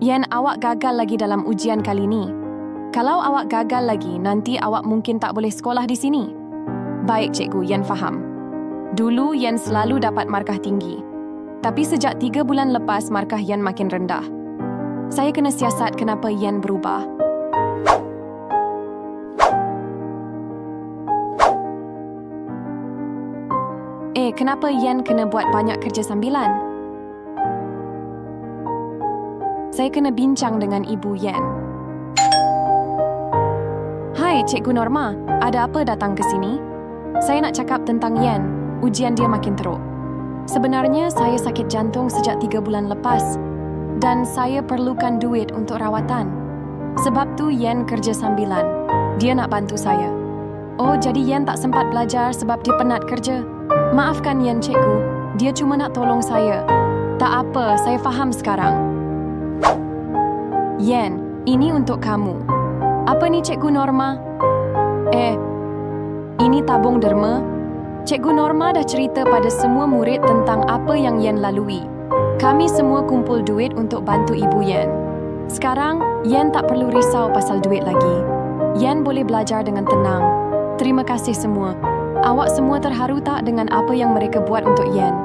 Yen, awak gagal lagi dalam ujian kali ni. Kalau awak gagal lagi, nanti awak mungkin tak boleh sekolah di sini. Baik, cikgu, Yen faham. Dulu Yen selalu dapat markah tinggi. Tapi sejak 3 bulan lepas, markah Yen makin rendah. Saya kena siasat kenapa Yen berubah. Kenapa Yen kena buat banyak kerja sambilan? Saya kena bincang dengan ibu Yen. Hai, Cikgu Norma. Ada apa datang ke sini? Saya nak cakap tentang Yen. Ujian dia makin teruk. Sebenarnya, saya sakit jantung sejak 3 bulan lepas. Dan saya perlukan duit untuk rawatan. Sebab tu Yen kerja sambilan. Dia nak bantu saya. Oh, jadi Yen tak sempat belajar sebab dia penat kerja. Maafkan Yen, cikgu. Dia cuma nak tolong saya. Tak apa, saya faham sekarang. Yen, ini untuk kamu. Apa ni, Cikgu Norma? Ini tabung derma. Cikgu Norma dah cerita pada semua murid tentang apa yang Yen lalui. Kami semua kumpul duit untuk bantu ibu Yen. Sekarang, Yen tak perlu risau pasal duit lagi. Yen boleh belajar dengan tenang. Terima kasih semua. Awak semua terharu tak dengan apa yang mereka buat untuk Yen?